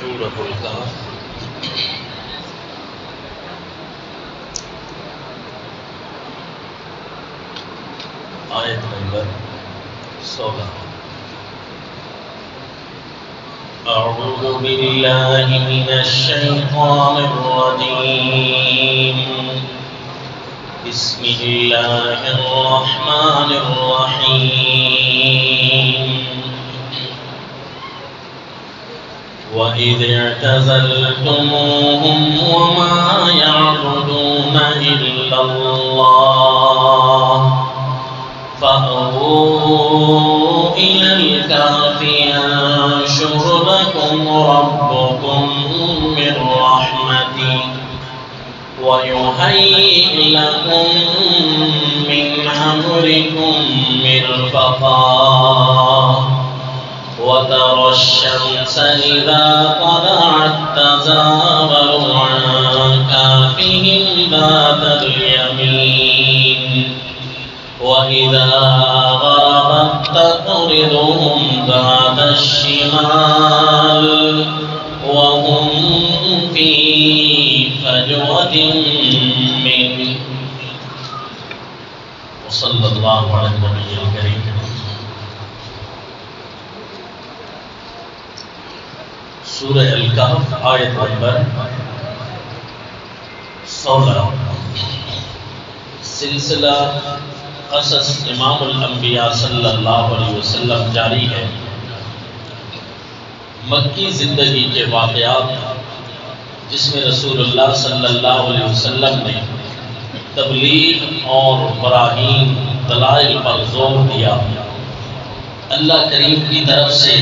سورۃ الکہف آیت نمبر 16۔ اعوذ باللہ من الشیطان الرجیم، بسم اللہ الرحمن الرحیم۔ وَإِذِ اعْتَزَلْتُمُوهُمْ وَمَا يَعْبُدُونَ إِلَّا اللَّهَ فَأْوُوا إِلَى الْكَهْفِ يَنشُرْ لَكُمْ رَبُّكُمْ مِنْ رَحْمَتِهِ وَيُهَيِّئْ لَكُمْ مِنْ أَمْرِكُمْ مِرْفَقًا وَتَرَى الشَّمْسَ إِذَا طَلَعَتْ تَزَاوَرُ عَنْ كَهْفِهِمْ ذَاتَ الْيَمِينِ وَإِذَا غَرَبَتْ تَقْرِضُهُمْ ذَاتَ الشِّمَالِ وَهُمْ فِي فَجْوَةٍ مِّنْهُ وصلی اللہ علی النبی الکریم۔ سورہ الکہف آیت نمبر 16۔ سلسلہ قصص امام الانبیاء صلی اللہ علیہ وسلم جاری ہے۔ مکی زندگی کے واقعات جس میں رسول اللہ صلی اللہ علیہ وسلم نے تبلیغ اور براہین دلائل پر زور دیا، اللہ کریم کی طرف سے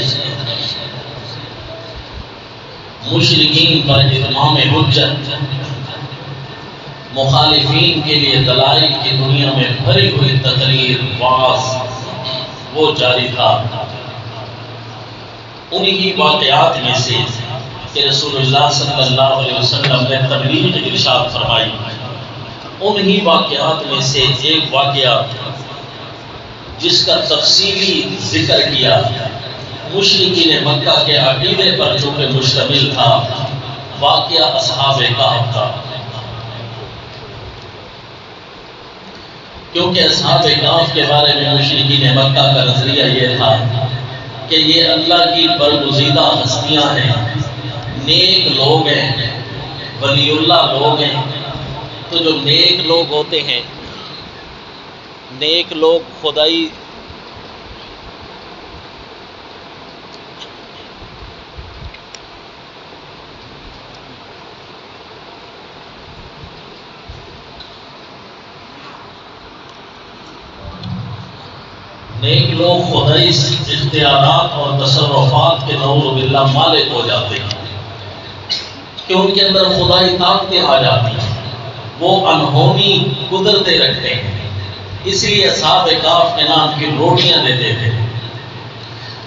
مشرکین پر اتمام حجت، مخالفین کے لیے دلائل کی دنیا میں بھری ہوئی تقریر واعظ وہ جاری تھا۔ انہی واقعات میں سے کہ رسول اللہ صلی اللہ علیہ وسلم نے تبلیغ ارشاد فرمائی، انہی واقعات میں سے ایک واقعہ جس کا تفصیلی ذکر کیا، مشرکین مکہ کے عقیدے پر چونکہ مشتمل تھا، واقعہ اصحاب کہف کا، کیونکہ اصحاب کہف کے بارے میں مشرکین مکہ کا نظریہ یہ تھا کہ یہ اللہ کی برگزیدہ ہستیاں ہیں، نیک لوگ ہیں، ولی اللہ لوگ ہیں۔ تو جو نیک لوگ ہوتے ہیں، نیک لوگ خدائی خدائی اختیارات اور تصرفات کے نعوذ باللہ مالک ہو جاتے ہیں کہ ان کے اندر خدائی طاقتیں آ جاتی ہیں، وہ انہونی قدرتیں رکھتے ہیں۔ اس لیے اصحاب کہف کے نام کی روٹیاں دیتے تھے،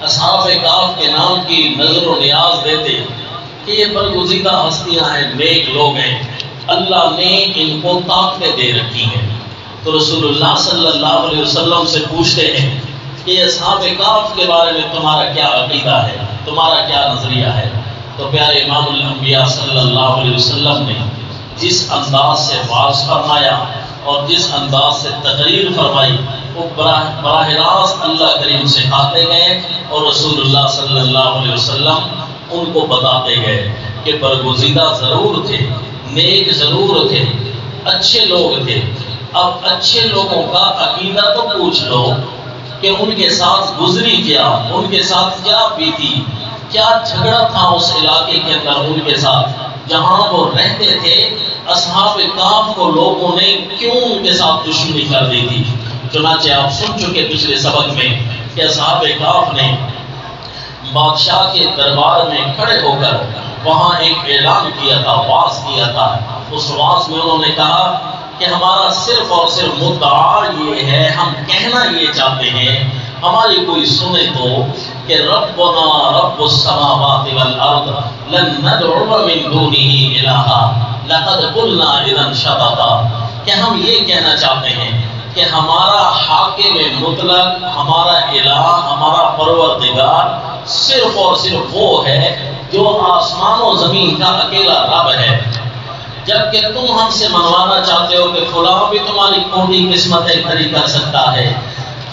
اصحاب کہف کے نام کی نظر و نیاز دیتے کہ یہ برگزیدہ ہستیاں ہیں، نیک لوگ ہیں، اللہ نے ان کو طاقتیں دے رکھی ہیں۔ تو رسول اللہ صلی اللہ علیہ وسلم سے پوچھتے ہیں کہ اصحاب کہف کے بارے میں تمہارا کیا عقیدہ ہے، تمہارا کیا نظریہ ہے؟ تو پیارے امام الانبیاء صلی اللہ علیہ وسلم نے جس انداز سے واعظ فرمایا اور جس انداز سے تقریر فرمائی، وہ براہ راست اللہ کریم سکھاتے گئے اور رسول اللہ صلی اللہ علیہ وسلم ان کو بتاتے گئے کہ برگزیدہ ضرور تھے، نیک ضرور تھے، اچھے لوگ تھے۔ اب اچھے لوگوں کا عقیدہ تو پوچھ لو کہ ان کے ساتھ گزری کیا، ان کے ساتھ کیا بیتی، کیا جھگڑا تھا اس علاقے کے اندر ان کے ساتھ جہاں وہ رہتے تھے۔ اصحاب کہف کو لوگوں نے کیوں ان کے ساتھ دشمنی کر دی تھی؟ چنانچہ آپ سن چکے پچھلے سبق میں کہ اصحاب کہف نے بادشاہ کے دربار میں کھڑے ہو کر وہاں ایک اعلان کیا تھا، واعظ کیا تھا۔ اس واعظ میں انہوں نے کہا کہ ہمارا صرف اور صرف مدعا یہ ہے، ہم کہنا یہ چاہتے ہیں، ہماری کوئی سنے تو کہ ربنا رب السماوات والارض لن ندعو من دونه الہا لقد قلنا اذا شططا، کہ ہم یہ کہنا چاہتے ہیں کہ ہمارا حاکم مطلق، ہمارا الہ، ہمارا پروردگار صرف اور صرف وہ ہے جو آسمان و زمین کا اکیلا رب ہے، جبکہ تم ہم سے منوانا چاہتے ہو کہ فلاں بھی تمہاری کوٹی قسمتیں کھڑی کر سکتا ہے،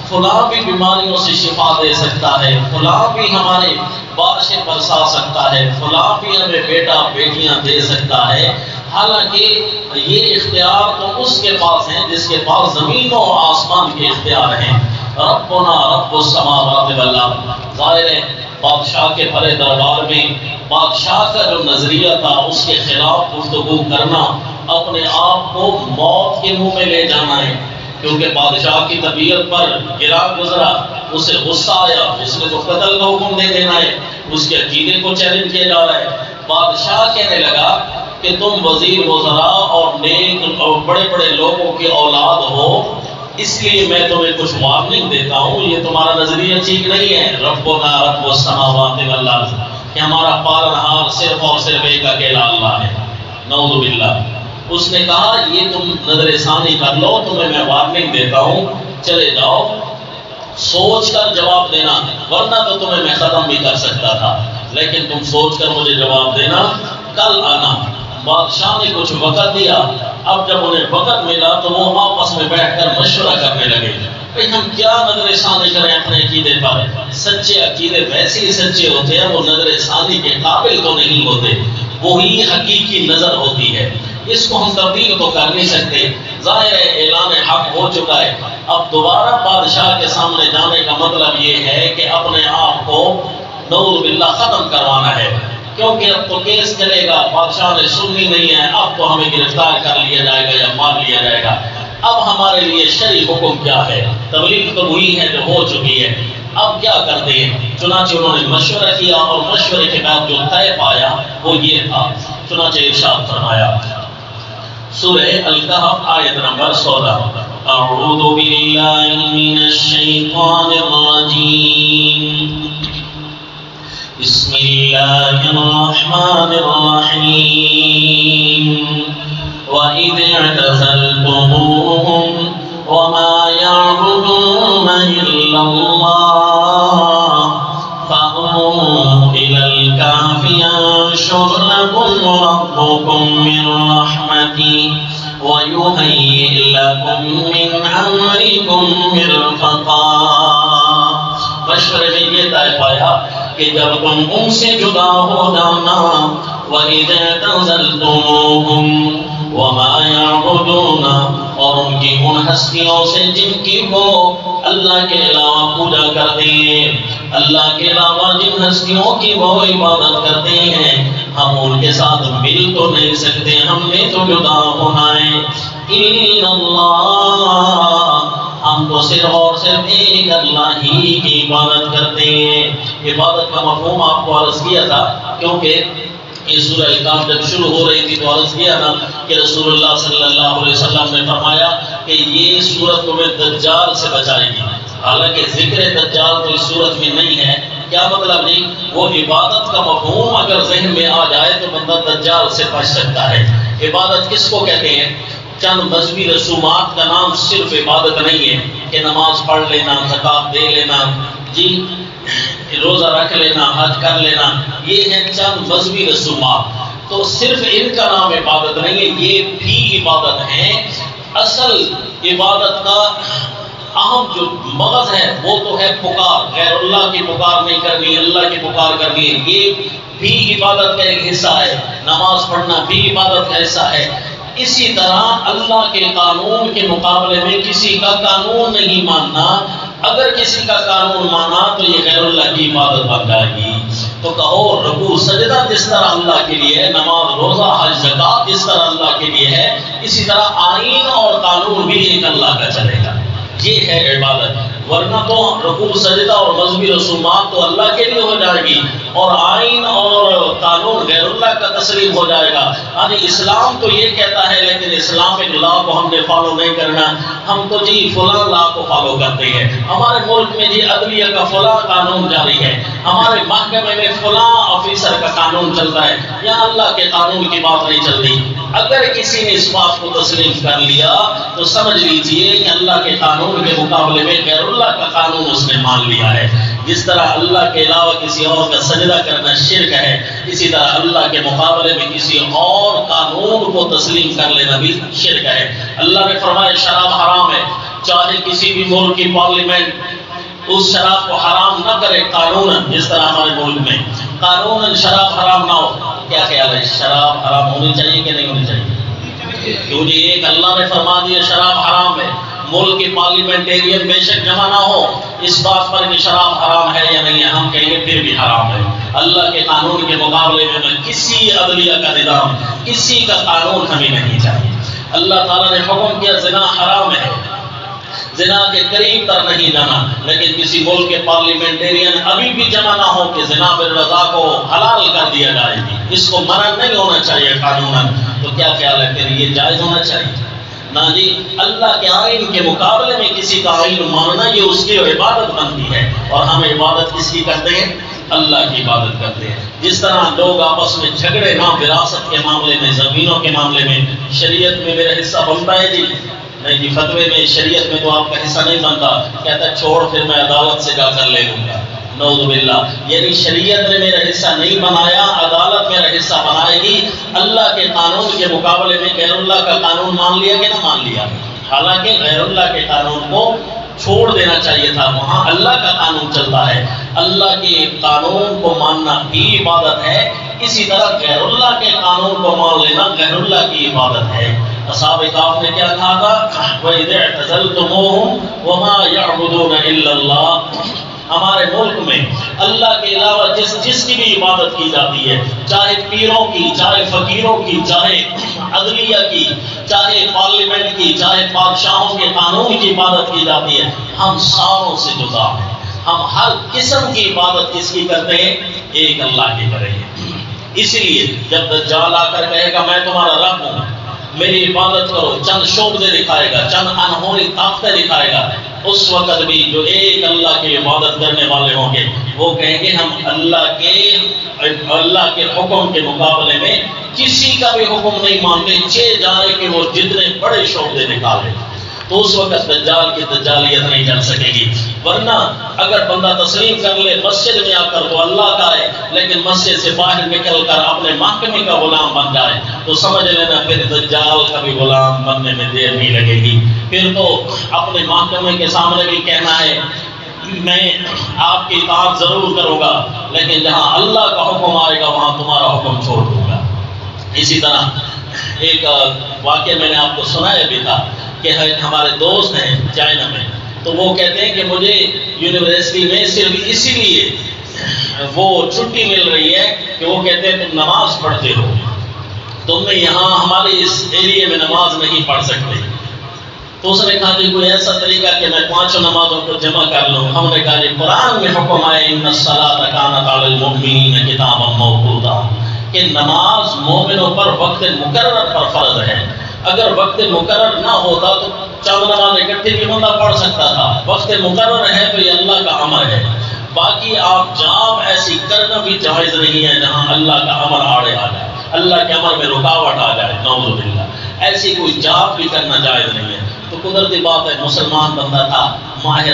فلاں بھی بیماریوں سے شفا دے سکتا ہے، فلاں بھی ہمارے بارشیں برسا سکتا ہے، فلاں بھی ہمیں بیٹا بیٹیاں دے سکتا ہے، حالانکہ یہ اختیار تو اس کے پاس ہیں جس کے پاس زمین و آسمان کے اختیار ہیں۔ ربنا رب السماوات والارض، ظاہر ہے بادشاہ کے بڑے دربار میں بادشاہ کا جو نظریہ تھا اس کے خلاف گفتگو کرنا اپنے آپ کو موت کے منہ میں لے جانا ہے، کیونکہ بادشاہ کی طبیعت پر گرا گزرا، اسے غصہ آیا، اس نے تو قتل کا حکم دے دینا ہے، اس کے عقیدے کو چیلنج کیا جا رہا ہے۔ بادشاہ کہنے لگا کہ تم وزیر وزراء اور نیک اور بڑے بڑے لوگوں کی اولاد ہو، اس لیے میں تمہیں کچھ وارننگ دیتا ہوں، یہ تمہارا نظریہ ٹھیک نہیں ہے۔ ربنا رب السماوات والارض، کہ ہمارا پالنہار صرف اور صرف ایک اکیلا اللہ ہے، نعوذ باللہ۔ اس نے کہا یہ تم نظر ثانی کر لو، تمہیں میں وارننگ دیتا ہوں، چلے جاؤ، سوچ کر جواب دینا، ورنہ تو تمہیں میں ختم بھی کر سکتا تھا، لیکن تم سوچ کر مجھے جواب دینا، کل آنا۔ بادشاہ نے کچھ وقت دیا، اب جب انہیں وقت ملا تو وہ آپس میں بیٹھ کر مشورہ کرنے لگے، بھئی ہم کیا نظر ثانی کریں اپنے عقیدے پر؟ سچے عقیدے ویسے ہی سچے ہوتے ہیں، وہ نظر ثانی کے قابل تو نہیں ہوتے، وہی حقیقی نظر ہوتی ہے، اس کو ہم تبدیل تو کر نہیں سکتے۔ ظاہر ہے اعلان حق ہو چکا ہے، اب دوبارہ بادشاہ کے سامنے جانے کا مطلب یہ ہے کہ اپنے آپ کو نعوذ باللہ ختم کروانا ہے، کیونکہ اب تو کیس چلے گا، بادشاہ نے سننی نہیں ہے، اب تو ہمیں گرفتار کر لیا جائے گا یا مار لیا جائے گا۔ اب ہمارے لیے شرعی حکم کیا ہے؟ تبلیغ تو وہی ہے جو ہو چکی ہے، اب کیا کرتے ہیں؟ چنانچہ انہوں نے مشورہ کیا اور مشورے کے بعد جو طے پایا وہ یہ تھا، چنانچہ ارشاد فرمایا سورہ الکہف آیت نمبر 16، اعوذ باللہ من الشیطان الرجیم، بسم اللہ الرحمن الرحیم، وَإِذِ اعْتَزَلْتُمُوهُمْ وَمَا يَعْبُدُونَ إِلَّا اللَّهَ فَأْوُوا إِلَى الْكَهْفِ يَنشُرْ لَكُمْ رَبُّكُمْ مِنْ رَحْمَتِهِ وَيُهَيِّئْ لَكُمْ مِنْ أَمْرِكُمْ مِرْفَقًا۔ مشورے میں یہ طے پایا کہ جب تم ان سے جدا ہو جانا، وَإِذَا اعْتَزَلْتُمُوهُمْ وَمَا يَعْبُدُونَ، اور ان کی ان ہستیوں سے جن کی وہ اللہ کے علاوہ پوجا کرتے ہیں، اللہ کے علاوہ جن ہستیوں کی وہ عبادت کرتے ہیں، ہم ان کے ساتھ مل تو نہیں سکتے، ہم نے تو جدا ہونا ہے۔ إِلَّا اللَّهَ، ہم تو صرف اور صرف ایک اللہ ہی کی عبادت کرتے ہیں۔ عبادت کا مفہوم آپ کو عرض کیا تھا، کیونکہ یہ سورہ الکہف جب شروع ہو رہی تھی تو عرض کیا تھا کہ رسول اللہ صلی اللہ علیہ وسلم نے فرمایا کہ یہ سورت تمہیں دجال سے بچائے گی، حالانکہ ذکر دجال تو اس سورت میں نہیں ہے۔ کیا مطلب نہیں؟ وہ عبادت کا مفہوم اگر ذہن میں آ جائے تو بندہ دجال سے بچ سکتا ہے۔ عبادت کس کو کہتے ہیں؟ چند مذہبی رسومات کا نام صرف عبادت نہیں ہے کہ نماز پڑھ لینا، زکوٰۃ دے لینا، جی روزہ رکھ لینا، حج کر لینا، یہ ہیں چند مذہبی رسومات، تو صرف ان کا نام عبادت نہیں ہے، یہ بھی عبادت ہیں۔ اصل عبادت کا اہم جو مغز ہے وہ تو ہے پکار، غیر اللہ کی پکار نہیں کرنی، اللہ کی پکار کرنی ہے، یہ بھی عبادت کا ایک حصہ ہے۔ نماز پڑھنا بھی عبادت کا حصہ ہے۔ اسی طرح اللہ کے قانون کے مقابلے میں کسی کا قانون نہیں ماننا، اگر کسی کا قانون مانا تو یہ غیر اللہ کی عبادت بن جائے گی۔ تو کہو رکوع سجدہ جس طرح اللہ کے لیے ہے، نماز روزہ حج زکوٰۃ جس طرح اللہ کے لیے ہے، اسی طرح آئین اور قانون بھی ایک اللہ کا چلے گا، یہ ہے عبادت۔ ورنہ تو رکوع سجدہ اور مذہبی رسومات تو اللہ کے لیے ہو جائے گی اور آئین اور قانون غیر اللہ کا تسلیم ہو جائے گا۔ یعنی اسلام تو یہ کہتا ہے لیکن اسلامک لا کو ہم نے فالو نہیں کرنا، ہم تو جی فلاں لا کو فالو کرتے ہیں۔ ہمارے ملک میں جی عدلیہ کا فلاں قانون جاری ہے، ہمارے محکمے میں فلاں آفیسر کا قانون چلتا ہے، یہاں اللہ کے قانون کی بات نہیں چلتی۔ اگر کسی نے اس بات کو تسلیم کر لیا تو سمجھ لیجئے کہ اللہ کے قانون کے مقابلے میں غیر اللہ کا قانون اس نے مان لیا ہے۔ جس طرح اللہ کے علاوہ کسی اور کا سجدہ کرنا شرک ہے، اسی طرح اللہ کے مقابلے میں کسی اور قانون کو تسلیم کر لینا بھی شرک ہے۔ اللہ نے فرمایا شراب حرام ہے، چاہے کسی بھی ملک کی پارلیمنٹ اس شراب کو حرام نہ کرے قانون، جس طرح ہمارے ملک میں قانون شراب حرام نہ ہو، کیا خیال ہے شراب حرام ہونی چاہیے کہ نہیں ہونی چاہیے؟ کیوں جی ایک اللہ نے فرما دیا شراب حرام ہے، ملک کی پارلیمنٹیرین بے شک جمع نہ ہو اس بات پر کہ شراب حرام ہے یا نہیں ہے، ہم کہیں گے پھر بھی حرام ہے۔ اللہ کے قانون کے مقابلے میں کسی عدلیہ کا نظام، کسی کا قانون ہمیں نہیں چاہیے۔ اللہ تعالیٰ نے حکم کیا زنا حرام ہے، زنا کے قریب تر نہیں جانا، لیکن کسی ملک کے پارلیمنٹیرین ابھی بھی جمع نہ ہو کہ زنا بالرضا کو حلال کر دیا جائے گی، اس کو منع نہیں ہونا چاہیے قانوناً، تو کیا خیال ہے پھر یہ جائز ہونا چاہیے؟ نہ جی، اللہ کے آئین کے مقابلے میں کسی کا آئین ماننا یہ اس کی عبادت بنتی ہے، اور ہم عبادت کس کی کرتے ہیں؟ اللہ کی عبادت کرتے ہیں۔ جس طرح لوگ آپس میں جھگڑے نہ وراثت کے معاملے میں، زمینوں کے معاملے میں، شریعت میں میرا حصہ بنتا ہے جی نہیں جی، فتوے میں شریعت میں تو آپ کا حصہ نہیں بنتا، کہتا ہے چھوڑ پھر میں عدالت سے جا کر لے لوں گا، نعوذ باللہ۔ یعنی شریعت نے میرا حصہ نہیں بنایا، عدالت میرا حصہ بنائے گی۔ اللہ کے قانون کے مقابلے میں غیر اللہ کا قانون مان لیا کہ نہ مان لیا؟ حالانکہ غیر اللہ کے قانون کو چھوڑ دینا چاہیے تھا، وہاں اللہ کا قانون چلتا ہے۔ اللہ کے قانون کو ماننا بھی عبادت ہے، اسی طرح غیر اللہ کے قانون کو مان لینا غیر اللہ کی عبادت ہے۔ اصحاب کہف نے کیا کہا تھا؟ وَإِذِ اعْتَزَلْتُمُوهُمْ وَمَا يَعْبُدُونَ إِلَّا اللَّهُ۔ ہمارے ملک میں اللہ کے علاوہ جس کی بھی عبادت کی جاتی ہے، چاہے پیروں کی، چاہے فقیروں کی، چاہے عدلیہ کی، چاہے پارلیمنٹ کی، چاہے بادشاہوں کے قانون کی عبادت کی جاتی ہے، ہم ساروں سے جدا ہیں۔ ہم ہر قسم کی عبادت کس کی کرتے ہیں؟ ایک اللہ کی کریں گے۔ اسی لیے جب دجال آ کر کہے گا میں تمہارا رب ہوں، میری عبادت کرو، چند شعبے دکھائے گا، چند انہونی طاقتیں دکھائے گا، اس وقت بھی جو ایک اللہ کی عبادت کرنے والے ہوں گے وہ کہیں گے ہم اللہ کے حکم کے مقابلے میں کسی کا بھی حکم نہیں مانتے، جانے کہ وہ جتنے بڑے شعبے نکالے، تو اس وقت دجال کی دجالیت نہیں چل سکے گی۔ ورنہ اگر بندہ تسلیم کر لے مسجد میں آ کر تو اللہ کا ہے، لیکن مسجد سے باہر نکل کر اپنے محکمے کا غلام بن جائے تو سمجھ لینا پھر دجال کا بھی غلام بننے میں دیر نہیں لگے گی۔ پھر تو اپنے محکمے کے سامنے بھی کہنا ہے میں آپ کی اطاعت ضرور کروں گا، لیکن جہاں اللہ کا حکم آئے گا وہاں تمہارا حکم چھوڑ دوں گا۔ اسی طرح ایک واقعہ میں نے آپ کو سنایا بھی تھا کہ ہمارے دوست ہیں چائنا میں، تو وہ کہتے ہیں کہ مجھے یونیورسٹی میں صرف اسی لیے وہ چھٹی مل رہی ہے کہ وہ کہتے ہیں تم نماز پڑھتے ہو، تم نے یہاں ہمارے اس ایریے میں نماز نہیں پڑھ سکتے۔ تو اس نے کہا کہ کوئی ایسا طریقہ کہ میں 5 نمازوں کو جمع کر لوں۔ ہم نے کہا کہ قرآن میں حکم آئے ان الصلاۃ کانت علی المؤمنین کتابا موقوتا، کہ نماز مومنوں پر وقت مقرر پر فرض ہے۔ اگر وقت مقرر نہ ہوتا تو چند نماز اکٹھے بھی بندہ پڑھ سکتا تھا، وقت مقرر ہے تو یہ اللہ کا امر ہے۔ باقی آپ جاب ایسی کرنا بھی جائز نہیں ہے جہاں اللہ کا امر آڑے آ جائے، اللہ کے امر میں رکاوٹ آ جائے، نعوذ باللہ، ایسی کوئی جاب بھی کرنا جائز نہیں ہے۔ تو قدرتی بات ہے مسلمان بندہ تھا، ماہر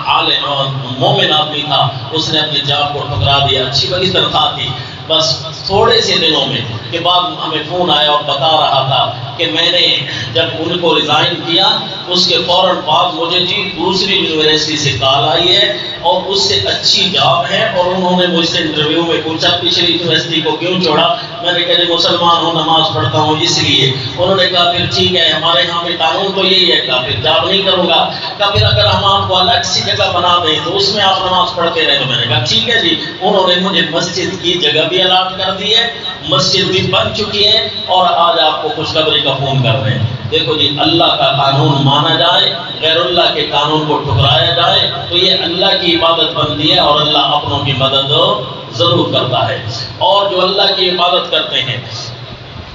عالم اور مومن آدمی تھا، اس نے اپنی جاب کو ٹھکرا دیا، اچھی بڑی تنخواہ تھی، بس تھوڑے سے دنوں میں کے بعد ہمیں فون آیا اور بتا رہا تھا کہ میں نے جب ان کو ریزائن کیا اس کے فوراً بعد مجھے دوسری یونیورسٹی سے کال آئی ہے اور اس سے اچھی جاب ہے، اور انہوں نے مجھ سے انٹرویو میں پوچھا پچھلی یونیورسٹی کو کیوں چھوڑا؟ میں نے کہا مسلمان ہوں، نماز پڑھتا ہوں اس لیے۔ انہوں نے کہا پھر ٹھیک ہے، ہمارے یہاں پہ قانون تو یہی ہے، کہا پھر جاب نہیں کروں گا، کہا پھر اگر ہم آپ کو الگ سی جگہ بنا دیں تو اس میں آپ نماز پڑھتے رہے۔ تو میں نے کہا ٹھیک ہے جی۔ انہوں نے مجھے مسجد کی جگہ بھی الاٹ کر دی ہے، مسجد بھی بن چکی ہے، اور آج آپ کو خوشخبری کا فون کر رہے ہیں۔ دیکھو جی، اللہ کا قانون مانا جائے، غیر اللہ کے قانون کو ٹھکرایا جائے تو یہ اللہ کی عبادت بنتی ہے، اور اللہ اپنوں کی مدد ضرور کرتا ہے۔ اور جو اللہ کی عبادت کرتے ہیں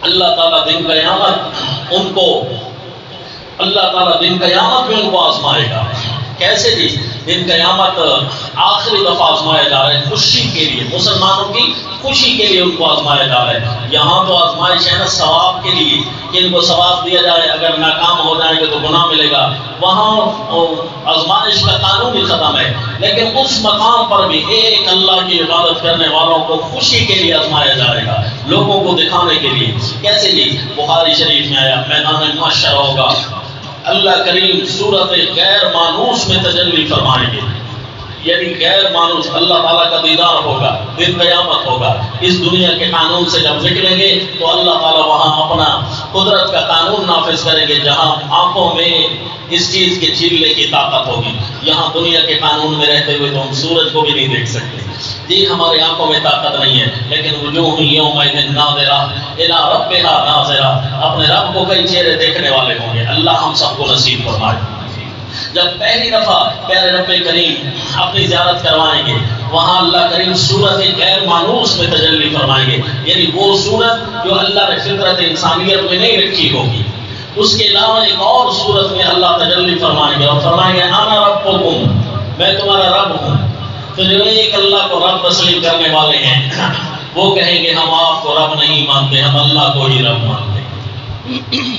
اللہ تعالیٰ دن قیامت ان کو آزمائے گا۔ کیسے جی؟ دن قیامت آخری دفعہ آزمایا جا رہا ہے خوشی کے لیے، مسلمانوں کی خوشی کے لیے ان کو آزمایا جا رہا ہے۔ یہاں تو آزمائش ہے نا ثواب کے لیے کہ ان کو ثواب دیا جائے، اگر ناکام ہو جائیں گے تو گناہ ملے گا، وہاں آزمائش کا قانون ہی ختم ہے۔ لیکن اس مقام پر بھی ایک اللہ کی عبادت کرنے والوں کو خوشی کے لیے آزمایا جائے گا، لوگوں کو دکھانے کے لیے۔ کیسے جی؟ بخاری شریف میں آیا میدان محشر ہوگا، اللہ کریم صورت غیر مانوس میں تجلی فرمائیں گے، یعنی غیر مانوس اللہ تعالیٰ کا دیدار ہوگا، دن قیامت ہوگا۔ اس دنیا کے قانون سے جب نکلیں گے تو اللہ تعالیٰ وہاں اپنا قدرت کا قانون نافذ کریں گے، جہاں آنکھوں میں اس چیز کے چھیلنے کی طاقت ہوگی۔ یہاں دنیا کے قانون میں رہتے ہوئے تو ہم سورج کو بھی نہیں دیکھ سکتے، جی ہماری آنکھوں میں طاقت نہیں ہے، لیکن وجوہ یومئذ ناظرہ الی ربہا ناظرہ، اپنے رب کو کئی چہرے دیکھنے والے ہوں گے۔ اللہ ہم سب کو نصیب فرمائے۔ جب پہلی دفعہ پیارے رب کریم اپنی زیارت کروائیں گے، وہاں اللہ کریم صورت غیر مانوس میں تجلی فرمائیں گے، یعنی وہ صورت جو اللہ نے فطرت انسانیت میں نہیں رکھی ہوگی۔ اس کے علاوہ ایک اور صورت میں اللہ تجلی فرمائیں گے اور فرمائیں گے انا ربکم، میں تمہارا رب ہوں۔ تو جو ایک اللہ کو رب تسلیم کرنے والے ہیں وہ کہیں گے ہم آپ کو رب نہیں مانتے، ہم اللہ کو ہی رب مانتے ہیں۔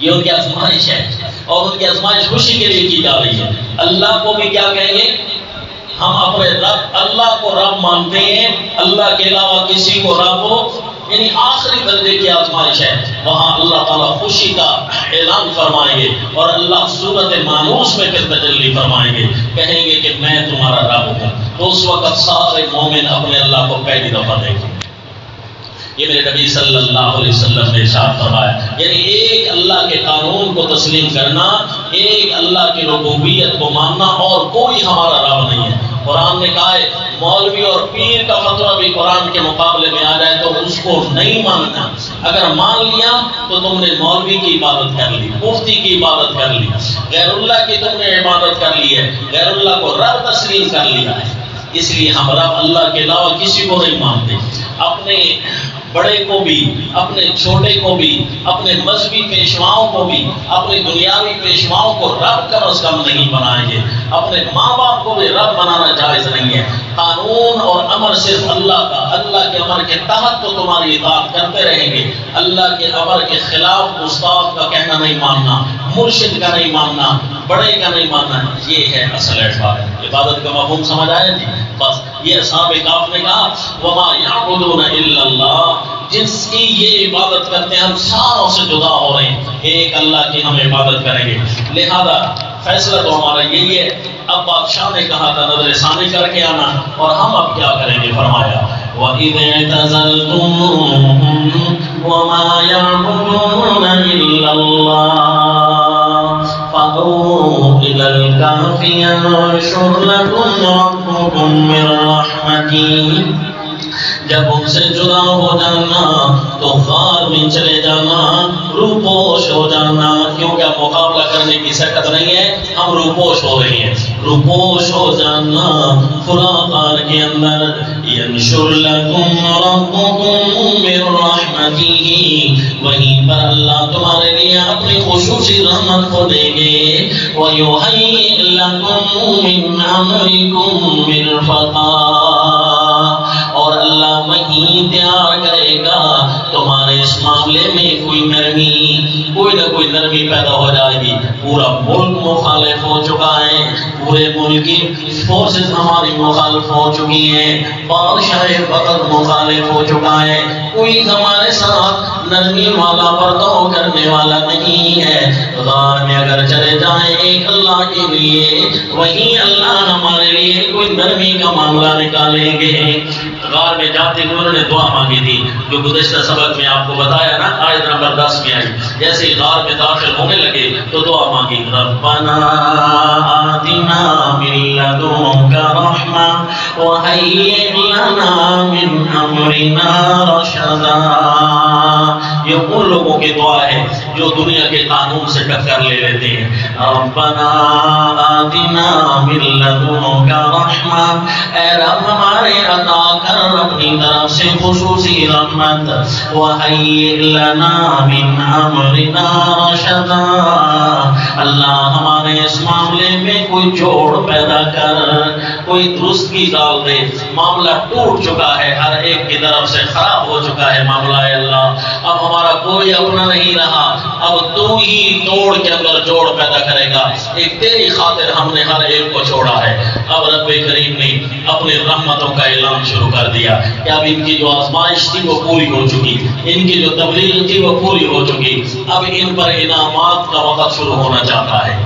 یہ ان کی آزمائش ہے، اور ان کی آزمائش خوشی کے لیے کی جا رہی ہے۔ اللہ کو بھی کیا کہیں گے؟ ہم اپنے رب اللہ کو رب مانتے ہیں، اللہ کے علاوہ کسی کو رب ہو، یعنی آخری درجے کی آزمائش ہے۔ وہاں اللہ تعالیٰ خوشی کا اعلان فرمائیں گے اور اللہ صورت مانوس میں پھر تجلی فرمائیں گے، کہیں گے کہ میں تمہارا رب ہوں۔ تو اس وقت سارے مومن اپنے اللہ کو پہلی دفعہ دیکھیں۔ یہ میرے نبی صلی اللہ علیہ وسلم نے ارشاد فرمایا، یعنی ایک اللہ کے قانون کو تسلیم کرنا، ایک اللہ کی ربوبیت کو ماننا، اور کوئی ہمارا رب نہیں ہے۔ قرآن نے کہا ہے مولوی اور پیر کا فتویٰ بھی قرآن کے مقابلے میں آ جائے تو اس کو نہیں ماننا۔ اگر مان لیا تو تم نے مولوی کی عبادت کر لی، مفتی کی عبادت کر لی، غیر اللہ کی تم نے عبادت کر لی ہے، غیر اللہ کو رب تسلیم کر لیا ہے۔ اس لیے ہم رب اللہ کے علاوہ کسی کو نہیں مانتے۔ اپنے بڑے کو بھی، اپنے چھوٹے کو بھی، اپنے مذہبی پیشواؤں کو بھی، اپنے دنیاوی پیشواؤں کو رب کم از کم نہیں بنائیں گے۔ اپنے ماں باپ کو بھی رب بنانا جائز نہیں ہے۔ قانون اور امر صرف اللہ کا، اللہ کے امر کے تحت تو تمہاری اطاعت کرتے رہیں گے۔ اللہ کے امر کے خلاف استاد کا کہنا نہیں ماننا، مرشد کا نہیں ماننا، بڑے کا نہیں ماننا، یہ ہے اصل عبادت۔ عبادت کا مفہوم سمجھ آیا جی؟ بس یہ اصحاب کہف نے کہا وما یعبدون الا اللہ، جس کی یہ عبادت کرتے ہیں ہم ساروں سے جدا ہو رہے ہیں، ایک اللہ کی ہم عبادت کریں گے۔ لہذا فیصلہ تو ہمارا یہی ہے۔ اب بادشاہ نے کہا تھا نظر ثانی کر کے آنا، اور ہم اب کیا کریں گے؟ فرمایا وَإِذْ اعْتَزَلْتُمُوهُمْ وَمَا يَعْبُدُونَ إِلَّا اللَّهَ فَأْوُوا إِلَى الْكَهْفِ يَنشُرْ لَكُمْ رَبُّكُمْ مِنْ رَحْمَتِهِ، جب ان سے جدا ہو جانا تو غار میں چلے جانا، روپوش ہو جانا، کیونکہ اب مقابلہ کرنے کی سکت نہیں ہے، ہم روپوش ہو رہے ہیں، روپوش ہو جانا فلاں غار کے اندر۔ ینشر لکم ربکم من رحمتہ، وہیں پر اللہ تمہارے لیے اپنی خصوصی رحمت کو دیں گے۔ ویہیئ لکم من امرکم مرفقا، اور اللہ وہیں تیار کرے گا تمہارے اس معاملے میں کوئی نہ کوئی نرمی پیدا ہو جائے گی۔ پورا ملک مخالف ہو چکا ہے، پورے ملک کی فورسز ہماری مخالف ہو چکی ہیں، بادشاہ وقت مخالف ہو چکا ہے، کوئی ہمارے ساتھ نرمی والا برتاؤ کرنے والا نہیں ہے۔ غار میں اگر چلے جائیں ایک اللہ کے لیے، وہیں اللہ ہمارے لیے کوئی نرمی کا معاملہ نکالیں گے۔ غار میں جاتے ہوئے انہوں نے دعا مانگی تھی، جو گزشتہ سبق میں آپ کو بتایا نا، آیت نمبر 10 میں آئی۔ جیسے غار میں داخل ہونے لگے تو دعا مانگی، ربنا آتنا من لدنک رحمہ وہیئ لنا من امرنا رشدا۔ یہ ان لوگوں کی دعا ہے جو دنیا کے قانون سے ٹکر لے لیتے ہیں۔ ربنا آتنا من لدنک رحمہ، اے رب ہمارے عطا کر اپنی طرف سے خصوصی رحمت وَحَيِّئْ لَنَا مِنْ أَمْرِنَا رَشَدًا، اللہ ہمارے اس معاملے میں کوئی جوڑ پیدا کر، کوئی درستگی ڈال دے۔ معاملہ ٹوٹ چکا ہے، ہر ایک کی طرف سے خراب ہو چکا ہے معاملہ، اے اللہ اب ہمارا کوئی اپنا نہیں رہا، اب تو ہی توڑ کے اندر جوڑ پیدا کرے گا۔ ایک تیری خاطر ہم نے ہر ایک کو چھوڑا ہے۔ اب رب کریم نے اپنی رحمتوں کا اعلان شروع کر دیا کہ اب ان کی جو آزمائش تھی وہ پوری ہو چکی، ان کی جو تبلیغ تھی وہ پوری ہو چکی، اب ان پر انعامات کا وقت شروع ہونا چاہتا ہے۔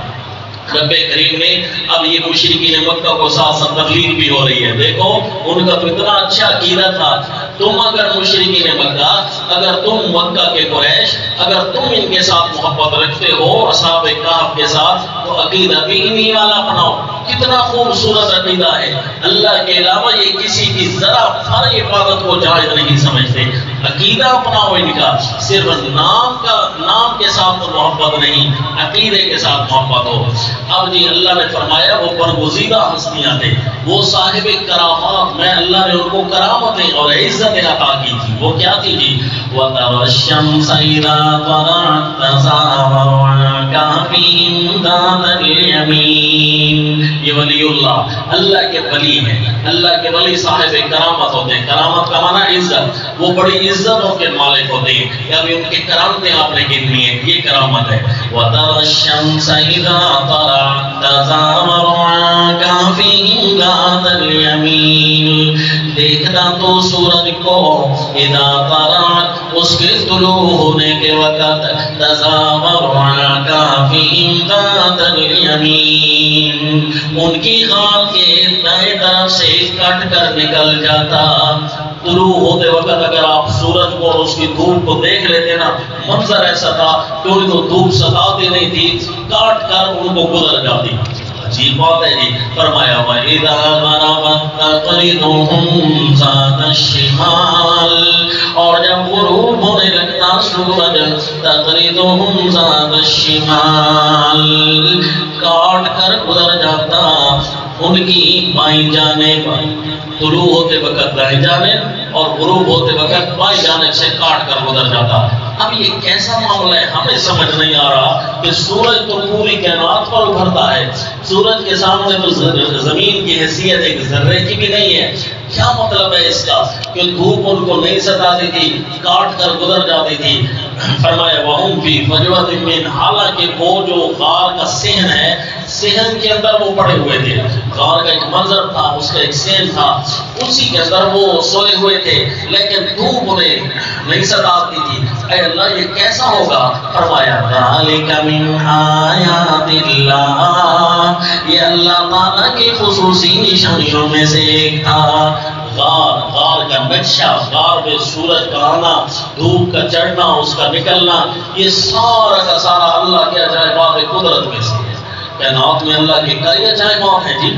رب کریم نے اب یہ مشرکین مکہ کو ساتھ ساتھ تبلیغ بھی ہو رہی ہے۔ دیکھو ان کا تو اتنا اچھا عقیدہ تھا، تم اگر مشرکین مکہ، اگر تم مکہ کے قریش، اگر تم ان کے ساتھ محبت رکھتے ہو اصحاب کہف کے ساتھ، تو عقیدہ بھی انہی والا اپناؤ۔ کتنا خوبصورت عقیدہ ہے، اللہ کے علاوہ یہ کسی کی ذرا ہر عبادت کو جائز نہیں سمجھتے۔ عقیدہ اپناؤ ان کا، صرف نام کے ساتھ محبت نہیں، عقیدے کے ساتھ محبت ہو۔ اب جی اللہ نے فرمایا وہ برگزیدہ ہستیاں تھے، وہ صاحب کرامات، میں اللہ نے ان کو کرامتیں اور عزتیں عطا کی تھی۔ وہ کیا تھی جی؟ وَتَرَى الشَّمْسَ إِذَا طَلَعَت تَزَاوَرُ عَنْ كَهْفِهِمْ ذَاتَ الْيَمِينِ۔ یہ ولی اللہ کے ولی ہیں، اللہ کے ولی صاحب کرامت ہوتے ہیں۔ کرامت کا معنی عزت، وہ بڑی عزتوں کے مالک ہوتے ہیں، یا بھی ان کی کرامتیں آپ نے گننی ہیں، یہ کرامت ہے۔ وَتَرَى الشَّمْسَ إِذَا طَلَعَت تَزَاوَرُ عَنْ كَهْفِهِمْ ذَاتَ الْيَمِينِ، دیکھنا تو سورج کو اذا طلعت، اس کے طلوع ہونے کے وقت، تزاور عن كهفهم ذات الیمین، ان کی خال کے دائیں طرف سے کٹ کر نکل جاتا۔ طلوع ہوتے وقت اگر آپ سورج کو اور اس کی دھوپ کو دیکھ لیتے نا، منظر ایسا تھا کہ ان کو دھوپ ستاتی نہیں تھی، کاٹ کر ان کو گزر جاتی۔ عجیب بات ہے جی۔ فرمایا وَإِذَا غَرَبَتْ تَقْرِضُهُمْ ذَاتَ الشِّمَالِ، اور جب غروب ہونے لگتا سورج، تَقْرِضُهُمْ ذَاتَ الشِّمَالِ، کاٹ کر گزر جاتا ان کی بائیں جانب، طلوع ہوتے وقت دائیں جانب اور غروب ہوتے وقت بائیں جانب سے کاٹ کر گزر جاتا۔ اب یہ کیسا معاملہ ہے، ہمیں سمجھ نہیں آ رہا کہ سورج تو پوری کائنات پر ابھرتا ہے، سورج کے سامنے تو زمین کی حیثیت ایک ذرے کی بھی نہیں ہے۔ کیا مطلب ہے اس کا کہ دھوپ ان کو نہیں ستاتی تھی، کاٹ کر گزر جاتی تھی۔ فرمایا وَهُمْ فِي فَجْوَةٍ مِّنْ، حالانکہ وہ جو غار کا صحن ہے، صحن کے اندر وہ پڑے ہوئے تھے۔ غار کا ایک منظر تھا، اس کا ایک صحن تھا، اسی کے اندر وہ سوئے ہوئے تھے، لیکن دھوپ انہیں نہیں ستاتی تھی۔ اے اللہ یہ کیسا ہوگا؟ فرمایا ذَلِكَ مِنْ آیَاتِ اللَّهِ، یہ اللہ تعالیٰ کی خصوصی نشانیوں میں سے ایک تھا۔ غار کا نقشہ، غار میں سورج کا آنا، دھوپ کا چڑھنا، اس کا نکلنا، یہ سارا کا سارا اللہ کے عجائبات قدرت میں سے ہے۔ کائنات میں اللہ کے کئی عجائبات ہیں جی۔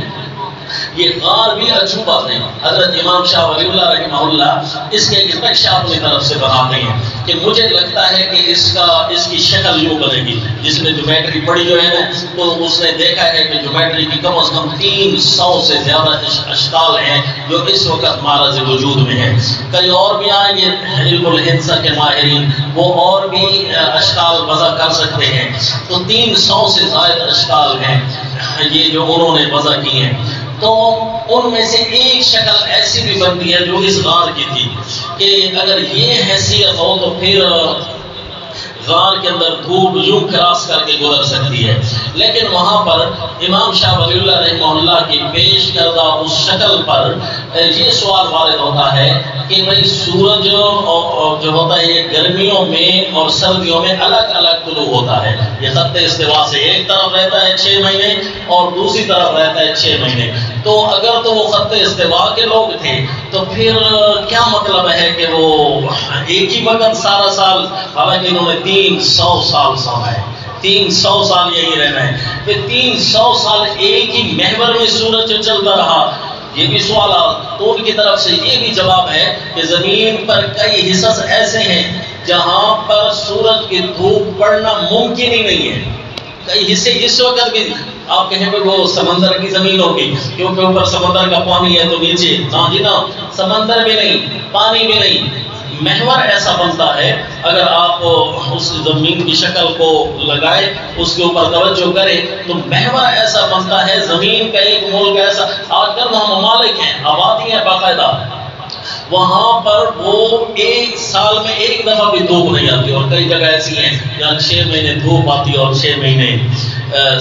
یہ غار بھی عجوبہ تھے۔ حضرت امام شاہ ولی اللہ رحمہ اللہ اس کے ایک نقشہ اپنی طرف سے بناتے ہیں کہ مجھے لگتا ہے کہ اس کی شکل یوں بنے گی۔ جس نے جیومیٹری پڑھی جو ہے نا، تو اس نے دیکھا ہے کہ جیومیٹری کی کم از کم 300 سے زیادہ اشکال ہیں جو اس وقت معرض وجود میں ہیں۔ کئی اور بھی آئیں گے علم الہندسہ کے ماہرین، وہ اور بھی اشکال وضع کر سکتے ہیں۔ تو 300 سے زائد اشکال ہیں یہ جو انہوں نے وضع کی ہیں۔ تو ان میں سے ایک شکل ایسی بھی بنتی ہے جو اس غار کی تھی کہ اگر یہ حیثیت ہو تو پھر غار کے اندر دھوپ یوں کراس کر کے گزر سکتی ہے۔ لیکن وہاں پر امام شاہ ولی اللہ رحمہ اللہ کی پیش کردہ اس شکل پر یہ سوال وارد ہوتا ہے کہ بھئی سورج جو ہوتا ہے یہ گرمیوں میں اور سردیوں میں الگ الگ طلوع ہوتا ہے۔ یہ خط استوا سے ایک طرف رہتا ہے 6 مہینے اور دوسری طرف رہتا ہے 6 مہینے۔ تو اگر تو وہ خط استوا کے لوگ تھے تو پھر کیا مطلب ہے کہ وہ ایک ہی وقت سارا سال، حالانکہ انہوں نے 300 سال سما ہے، 300 سال یہی رہنا ہے، پھر 300 سال ایک ہی محور میں سورج چلتا رہا، یہ بھی سوالات۔ تو ان کی طرف سے یہ بھی جواب ہے کہ زمین پر کئی حصص ایسے ہیں جہاں پر سورج کی دھوپ پڑنا ممکن ہی نہیں ہے۔ کئی حصے اس وقت بھی آپ کہیں پہ وہ سمندر کی زمین ہوگی کیونکہ اوپر سمندر کا پانی ہے تو نیچے نہ جی نہ سمندر بھی نہیں، پانی بھی نہیں، محور ایسا بنتا ہے اگر آپ اس زمین کی شکل کو لگائے، اس کے اوپر توجہ کرے تو محور ایسا بنتا ہے، زمین کا ایک ملک ایسا، آج کل وہاں ممالک ہیں، آبادی ہیں باقاعدہ، وہاں پر وہ ایک سال میں ایک دفعہ بھی دھوپ نہیں آتی، اور کئی جگہ ایسی ہیں جہاں 6 مہینے دھوپ آتی ہے اور 6 مہینے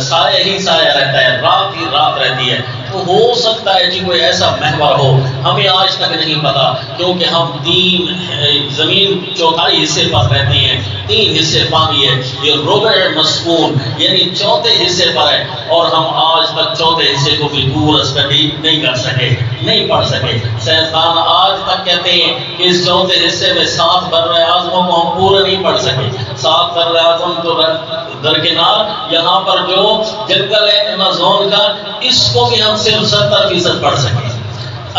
سایہ ہی سایہ رہتا ہے، رات ہی رات رہتی ہے۔ تو ہو سکتا ہے جی کوئی ایسا محور ہو، ہمیں آج تک نہیں پتا، کیونکہ ہم 3 زمین 4 حصے پر رہتے ہیں، 3 حصے پانی ہے، یہ ربع مسکون یعنی 4 حصے پر ہے، اور ہم آج تک 4 حصے کو بھی پورا اسٹڈی نہیں کر سکے، نہیں پڑھ سکے۔ سائنسدان آج تک کہتے ہیں کہ اس 4 حصے میں 7 بر اعظموں کو ہم پورا نہیں پڑھ سکے۔ 7 بر اعظم تو درکنار، یہاں پر جو جنگل ہے ایمیزون کا، اس کو بھی ہم صرف 70% پڑھ سکیں،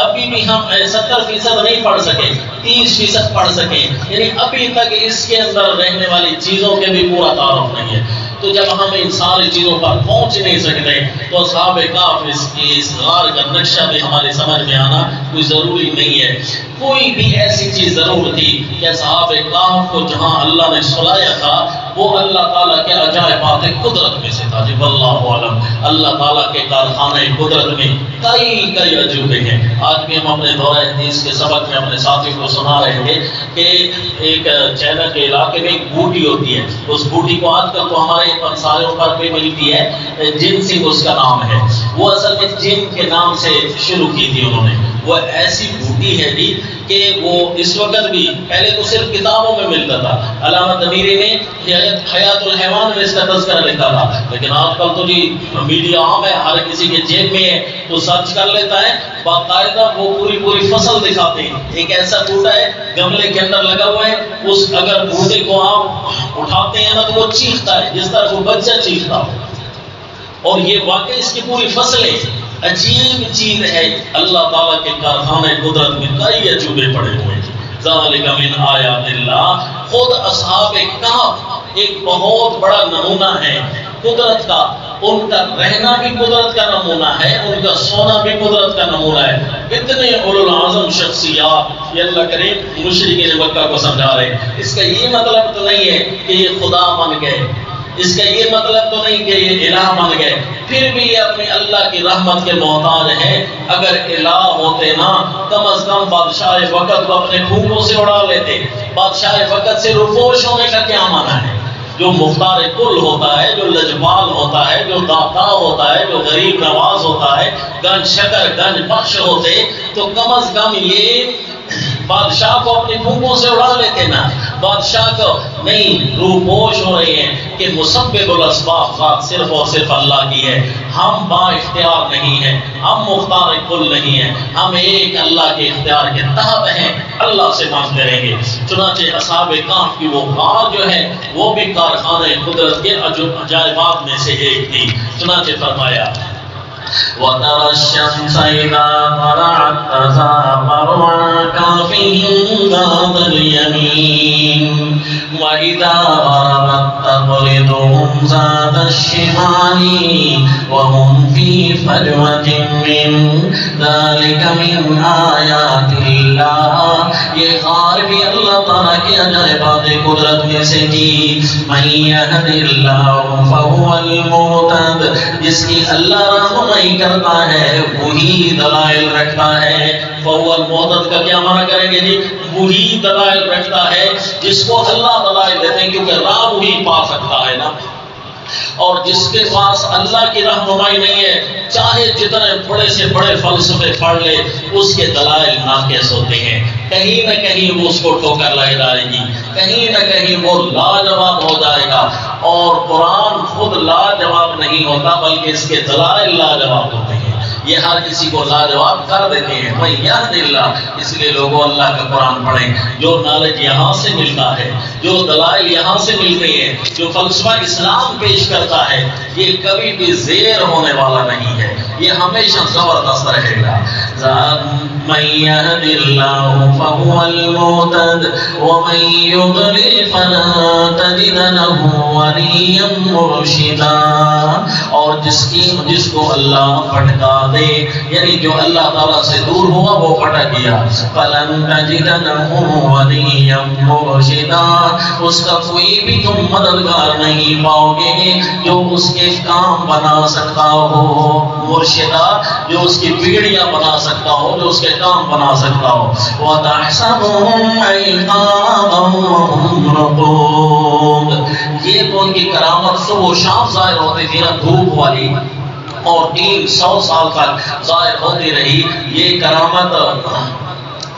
ابھی بھی ہم 70% نہیں پڑھ سکے، 30% پڑھ سکیں، یعنی ابھی تک اس کے اندر رہنے والی چیزوں کے بھی پورا تعارف نہیں ہے۔ تو جب ہم ان ساری چیزوں پر پہنچ نہیں سکتے تو اصحاب کہف اس غار کا نقشہ بھی ہمارے سمجھ میں آنا کوئی ضروری نہیں ہے۔ کوئی بھی ایسی چیز ضرور تھی کہ اصحاب کہف کو جہاں اللہ نے سلایا تھا وہ اللہ تعالیٰ کے عجائبات قدرت میں سے تھا، جی واللہ عالم۔ اللہ تعالیٰ کے کارخانے قدرت میں کئی عجوبے ہیں۔ آج بھی ہم اپنے دورہ حدیث کے سبق میں اپنے ساتھیوں کو سنا رہے تھے کہ ایک چینہ کے علاقے میں ایک بوٹی ہوتی ہے، اس بوٹی کو آج کل تو ہمارے پنساریوں پر بھی ملتی ہے، جن سنگھ اس کا نام ہے، وہ اصل میں جن کے نام سے شروع کی تھی انہوں نے۔ وہ ایسی بوٹی ہے جی کہ وہ اس وقت بھی، پہلے تو صرف کتابوں میں ملتا تھا، علامہ تمیری نے حیات الحیوان میں اس کا تذکرہ لکھا تھا، لیکن آج کل تو جی میڈیا عام ہے، ہر کسی کے جیب میں ہے تو سرچ کر لیتا ہے، باقاعدہ وہ پوری فصل دکھاتے ہیں۔ ایک ایسا بوٹا ہے گملے کے اندر لگا ہوا ہے، اس اگر بوٹے کو آپ اٹھاتے ہیں نا تو وہ چیختا ہے جس طرح وہ بچہ چیختا ہو، اور یہ واقعی اس کی پوری فصلیں عجیب چیز ہے۔ اللہ تعالیٰ کے کارخانے قدرت میں کئی عجوبے پڑے ہوئے ہیں۔ ذالک من آیات اللہ، خود اصحاب کہف ایک بہت بڑا نمونہ ہے قدرت کا، ان کا رہنا بھی قدرت کا نمونہ ہے، ان کا سونا بھی قدرت کا نمونہ ہے۔ اتنے اولو العظم شخصیات، یہ اللہ کریم مشرکین مکہ کو سمجھا رہے ہیں۔ اس کا یہ مطلب تو نہیں ہے کہ یہ خدا بن گئے، اس کا یہ مطلب تو نہیں کہ یہ الہ بن گئے، پھر بھی یہ اپنی اللہ کی رحمت کے محتاج ہیں۔ اگر الہ ہوتے نا کم از کم بادشاہ وقت کو اپنے پھونکوں سے اڑا لیتے۔ بادشاہ وقت سے روپوش ہونے کا کیا معنی ہے؟ جو مختار کل ہوتا ہے، جو لجپال ہوتا ہے، جو داتا ہوتا ہے، جو غریب نواز ہوتا ہے، گنج شکر گنج بخش ہوتے تو کم از کم یہ بادشاہ کو اپنی پھونکوں سے اڑا لیتے نا۔ بادشاہ کو نہیں، روپوش ہو رہے ہیں کہ مسبب الاسباب ذات صرف اور صرف اللہ کی ہے، ہم با اختیار نہیں ہیں، ہم مختار کل نہیں ہیں، ہم ایک اللہ کے اختیار کے تحت ہیں، اللہ سے مانگتے رہیں گے۔ چنانچہ اصحاب کہف کی وہ غار جو ہے وہ بھی کارخانے قدرت کے عجائبات میں سے ایک تھی۔ چنانچہ فرمایا وَتَرَى الشَّمْسَ إِذَا طَلَعَتْ تَزَاوَرُ عَنْ كَهْفِهِمْ ذَاتَ الْيَمِينِ وَإِذَا غَرَبَتْ تَقْرِضُهُمْ ذَاتَ الشِّمَالِ وَهُمْ فِي فَجْوَةٍ مِّن ذَلِكَ مِنْ آيَاتِ اللَّهِ۔ یہ غار بھی اللہ تعالیٰ کے عجائبات قدرت میں سے تھی۔ مَن يَهْدِ اللَّهُ فَهُوَ الْمُهْتَدِ، جس کی اللہ رہنمائی کرتا ہے وہی دلائل رکھتا ہے۔ فَهُوَ الْمُهْتَدِ کا کیا معنی کریں گے جی؟ وہی دلائل رکھتا ہے جس کو اللہ دلائل دیتے ہیں، کیونکہ راہ وہی پا سکتا ہے نا، اور جس کے پاس اللہ کی رہنمائی نہیں ہے چاہے جتنے بڑے سے بڑے فلسفے پڑھ لے اس کے دلائل ناقص ہوتے ہیں، کہیں نہ کہیں وہ اس کو ٹھوکر لگ جائے گی، کہیں نہ کہیں وہ لاجواب ہو جائے گا، اور قرآن خود لاجواب نہیں ہوتا بلکہ اس کے دلائل لاجواب ہوتے ہیں، یہ ہر کسی کو لاجواب کر دیتے ہیں۔ بھائی یاد اللہ، اس لیے لوگوں اللہ کا قرآن پڑھیں، جو نالج یہاں سے ملتا ہے، جو دلائل یہاں سے ملتے ہیں، جو فلسفہ اسلام پیش کرتا ہے، یہ کبھی بھی زیر ہونے والا نہیں ہے، یہ ہمیشہ زبردست رہے گا۔ من يهد الله فهو المهتد ومن يضلل فلن تجد له وليا مرشدا. اور جس کو اللہ پھٹکا دے یعنی جو اللہ تعالیٰ سے دور ہوا وہ پھٹک گیا. فلن تجد له وليا مرشدا. اس کا کوئی بھی تم مددگار نہیں پاؤ گے جو اس کے کام بنا سکتا ہو. مرشدہ جو اس کی بیڑیاں بنا سکتا ہو, جو اس کے کام بنا سکتا ہو. وَتَحْسَبُهُمْ أَيْقَاظًا وَهُمْ رُقُودٌ. یہ تو ان کی کرامت صبح و شام ظاہر ہوتی تھی نا, دھوپ والی, اور 300 سال تک ظاہر ہوتی رہی. یہ کرامت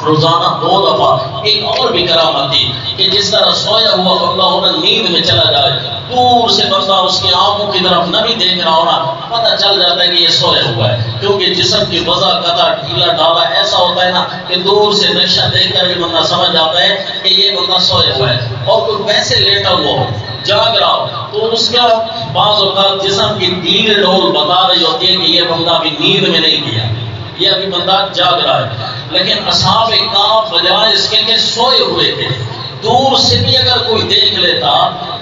روزانہ 2 دفعہ. ایک اور بھی کرامت تھی کہ جس طرح سویا ہوا بندہ ہونا نیند میں چلا جائے, دور سے بندہ اس کی آنکھوں کی طرف نہ بھی دیکھ رہا ہونا, پتہ چل جاتا ہے کہ یہ سویا ہوا ہے, کیونکہ جسم کی وضع قطع ڈھیلا ڈالا ایسا ہوتا ہے نا کہ دور سے نقشہ دیکھ کر بھی بندہ سمجھ جاتا ہے کہ یہ بندہ سویا ہوا ہے. اور کوئی ویسے لیٹا ہوا ہو, جاگ رہا ہو, تو اس کا بعض اوقات جسم کی ڈھیل ڈول بتا رہی ہوتی ہے کہ یہ بندہ ابھی نیند میں نہیں گیا, یہ ابھی بندہ جاگ رہا ہے. لیکن اصحاب کہف بجائے اس کے سوئے ہوئے تھے. دور سے بھی اگر کوئی دیکھ لیتا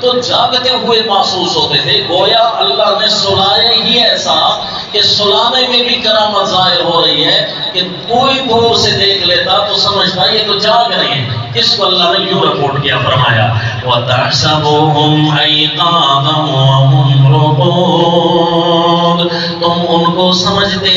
تو جاگتے ہوئے محسوس ہوتے تھے, گویا اللہ نے سلایا ہی ایسا کہ سلانے میں بھی کرامت ظاہر ہو رہی ہے کہ کوئی دور سے دیکھ لیتا تو سمجھتا یہ تو جاگ رہے ہیں. اس کو اللہ نے یوں رپورٹ کیا, فرمایا وَتَحْسَبُهُمْ أَيْقَاظًا وَهُمْ رُقُودٌ. تم ان کو سمجھتے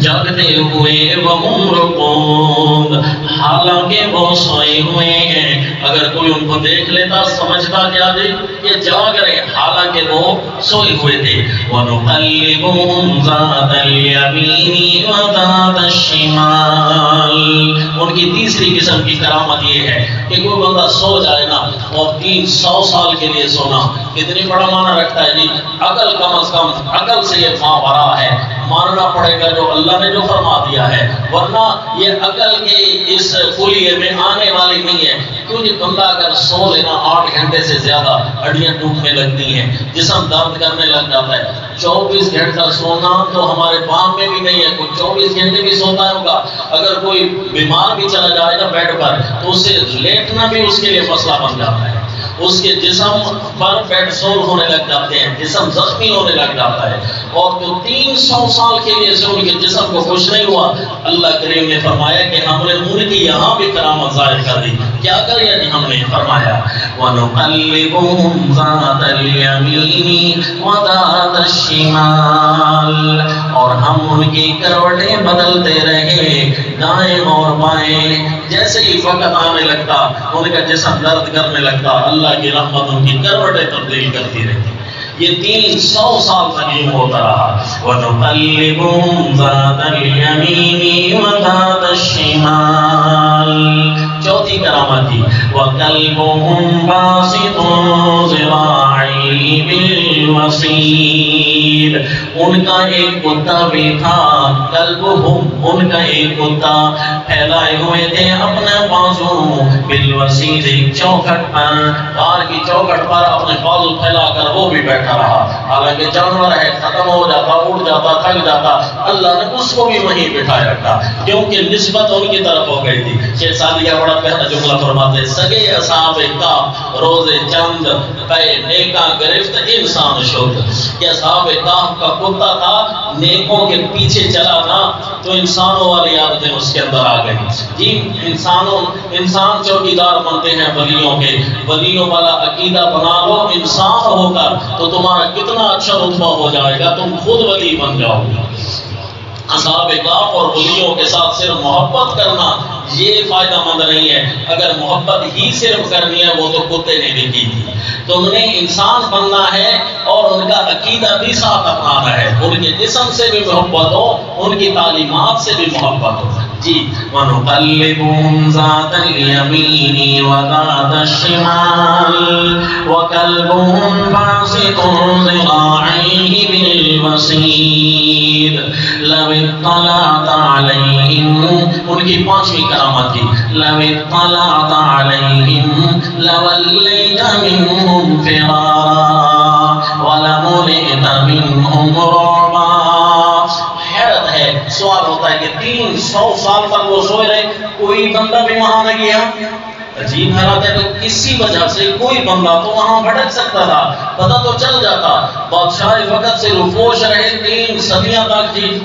جاگتے ہوئے, وَهُمْ رُقُودٌ, حالانکہ وہ سوئے ہوئے ہیں. اگر کوئی ان کو دیکھ لیتا سمجھتا کیا جی یہ جاگ رہے, حالانکہ وہ سوئے ہوئے تھے. وَنُقَلِّبُهُمْ ذَاتَ الْيَمِينِ وَذَاتَ الشِّمَالِ. ان کی تیسری قسم کی کرامت یہ ہے کہ کوئی بندہ سو جائے نا, اور 300 سال کے لیے سونا کتنی بڑا معنی رکھتا ہے جی. عقل کم از کم عقل سے یہ ماورا ہے, ماننا پڑے گا جو اللہ نے جو فرما دیا ہے, ورنہ یہ عقل کے اس کلیے میں آنے والی نہیں ہے. کیونکہ بندہ اگر سو لینا 8 گھنٹے سے زیادہ ہڈیاں ٹوٹنے لگتی ہیں, جسم درد کرنے لگ جاتا ہے. 24 گھنٹہ سونا تو ہمارے پاؤں میں بھی نہیں ہے, کوئی 24 گھنٹے بھی سوتا ہوگا. اگر کوئی بیمار بھی چلا جائے گا بیڈ پر تو اسے لیٹنا بھی اس کے لیے مسئلہ بن جاتا ہے. اس کے جسم پر بیڈ سور ہونے لگ جاتے ہیں, جسم زخمی ہونے لگ جاتا ہے. اور جو 300 سال کے لیے سے ان کے جسم کو خوش نہیں ہوا, اللہ کریم نے فرمایا کہ ہم نے ان کی یہاں بھی کرامت ظاہر کر دی. کیا کر یعنی ہم نے فرمایا وَنُقَلِّبُهُمْ ذَاتَ الْيَمِينِ وَذَاتَ الشِّمَالِ. اور ہم ان کی کروٹیں بدلتے رہے دائیں اور بائیں. جیسے ہی وقت آنے لگتا ان کا جسم درد کرنے لگتا, اللہ کی رحمت ان کی کروٹیں تبدیل کرتی رہتی. یہ 300 سال تک یوں ہوتا رہا. وَنُقَلِّبُهُمْ ذَاتَ الْيَمِينِ وَذَاتَ الشِّمَالِ. چوتھی کرامت تھی وَقَلْبُهُمْ بَاسِطٌ ذِرَاعَيْهِ بِالْوَصِيدِ. ان کا ایک کتا بھی تھا, قلبهم, ان کا ایک کتا پھیلائے ہوئے تھے اپنے بازو, بالوسید, ایک چوکھٹ پر, غار کی چوکھٹ پر اپنے بازو پھیلا کر وہ بھی بیٹھا رہا. حالانکہ جانور ہے, ختم ہو جاتا, اڑ جاتا, تھک جاتا, اللہ نے اس کو بھی وہیں بٹھایا تھا کیونکہ نسبت ان کی طرف ہو گئی تھی. شیخ سعدیہ بڑا پہلا جملہ فرماتے, سگے اصحاب کہف روز چند پے نیکاں گرفت انسان شد. کہ اصحاب کہف کا کتا تھا, نیکوں کے پیچھے چلا تھا تو انسانوں والی عادتیں اس کے اندر آ گئی. جی انسان چوکیدار بنتے ہیں ولیوں کے, ولیوں والا عقیدہ بنا لو انسان ہو کر تو تمہارا کتنا اچھا رتبہ ہو جائے گا, تم خود ولی بن جاؤ گے. اصحاب کہف اور ولیوں کے ساتھ صرف محبت کرنا یہ فائدہ مند نہیں ہے. اگر محبت ہی صرف کرنی ہے وہ تو کتے نے بھی کی تھی. تو انہیں انسان بننا ہے اور ان کا عقیدہ بھی ساتھ اپنانا ہے. ان کے جسم سے بھی محبت ہو, ان کی تعلیمات سے بھی محبت ہو. جی وَنُقَلِّبُهُمْ ذَاتَ الْيَمِينِ وَذَاتَ الشِّمَالِ وَقَلْبُهُمْ بَاسِطٌ ذِرَاعَيْهِ بِالْوَصِيدِ لَوِ اطَّلَعْتَ عَلَيْهِمْ. ان کی 5ویں کرامت تھی لَوِ اطَّلَعْتَ عَلَيْهِمْ لَوَلَّيْتَ مِنْهُمْ فِرَارًا وَلَمُلِئْتَ مِنْهُمْ رُعْبًا. حیرت ہے سوال ہوتا ہے کہ 300 سال تک وہ سوئے رہے، کوئی بندہ بھی وہاں نہ گیا؟ عجیب حالت ہے، تو کسی وجہ سے کوئی بندہ تو وہاں بھٹک سکتا تھا، پتہ تو چل جاتا۔ بادشاہ وقت سے روپوش رہے 3 صدیاں تک جی،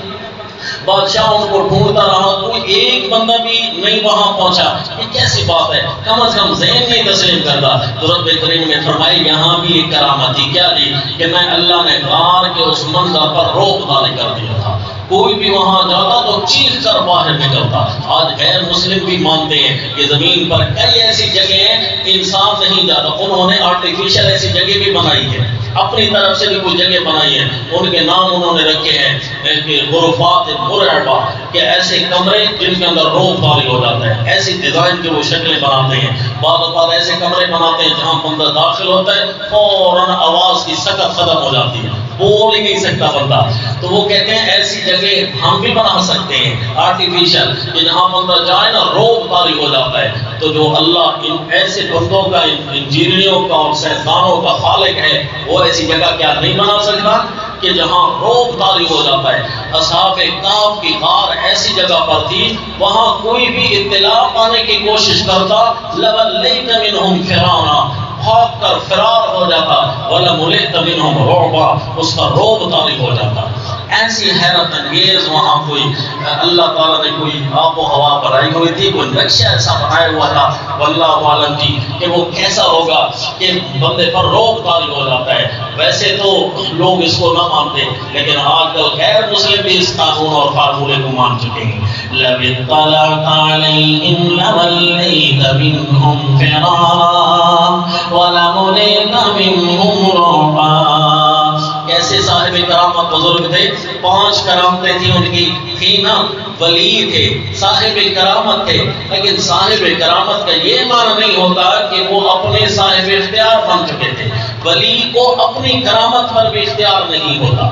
بادشاہ ان کو ڈھونڈتا رہا، کوئی ایک بندہ بھی نہیں وہاں پہنچا۔ یہ کیسی بات ہے؟ کم از کم ذہن نہیں تسلیم کرتا۔ تو رب کریم نے فرمائی یہاں بھی ایک کرامت تھی، کیا دی؟ کہ میں اللہ نے غار کے اس منظر پر روک داری کر دیا تھا، کوئی بھی وہاں جاتا تو چیخ کر باہر نکلتا۔ آج غیر مسلم بھی مانتے ہیں کہ زمین پر کئی ایسی جگہ ہیں انسان نہیں جاتا، انہوں نے آرٹیفیشل ایسی جگہ بھی بنائی ہے، اپنی طرف سے بھی کوئی جگہ بنائی ہے، ان کے نام انہوں نے رکھے ہیں کہ غرفات مرعبہ، کہ ایسے کمرے جن کے اندر روح طاری ہو جاتا ہے، ایسی ڈیزائن کی وہ شکلیں بناتے ہیں۔ بعض اوقات ایسے کمرے بناتے ہیں جہاں بندہ داخل ہوتا ہے فوراً آواز کی سکت ختم ہو جاتی ہے، بول ہی نہیں سکتا بندہ۔ تو وہ کہتے ہیں ایسی جگہ ہم بھی بنا سکتے ہیں آرٹیفیشل، کہ جہاں بندہ جائے نا روح طاری ہو جاتا ہے۔ تو جو اللہ ان ایسے بندوں کا، انجینئروں کا اور سائنسدانوں کا خالق ہے، وہ ایسی جگہ کیا نہیں بنا سکتا کہ جہاں روب طاری ہو جاتا ہے۔ اصحاب کہف کی غار ایسی جگہ پر تھی، وہاں کوئی بھی اطلاع پانے کی کوشش کرتا لَوَلَّيْتَ مِنْهُمْ فِرَارًا، بھاگ کر فرار ہو جاتا، وَلَمُلِئْتَ مِنْهُمْ رُعْبًا، اس کا روب طاری ہو جاتا۔ ایسی حیرت انگیز وہاں کوئی اللہ تعالیٰ نے کوئی آب و ہوا بنائی ہوئی تھی، کوئی نقشہ ایسا بنایا ہوا تھا واللہ عالم کی کہ وہ کیسا ہوگا کہ بندے پر روب طاری ہو جاتا ہے۔ ویسے تو لوگ اس کو نہ مانتے، لیکن آج کل غیر مسلم بھی اس قانون اور فارمولے کو مان چکے ہیں۔ لَوِ اطَّلَعْتَ عَلَيْهِمْ لَوَلَّيْتَ مِنْهُمْ فِرَارًا وَلَمُلِئْتَ مِنْهُمْ رُعْبًا۔ کیسے صاحب کرامت بزرگ تھے، 5 کرامتیں تھیں ان کی، تھی نا، ولی تھے، صاحب کرامت تھے، لیکن صاحب کرامت کا یہ معنی نہیں ہوتا کہ وہ اپنے صاحب اختیار بن چکے تھے۔ ولی کو اپنی کرامت پر بھی اختیار نہیں ہوتا۔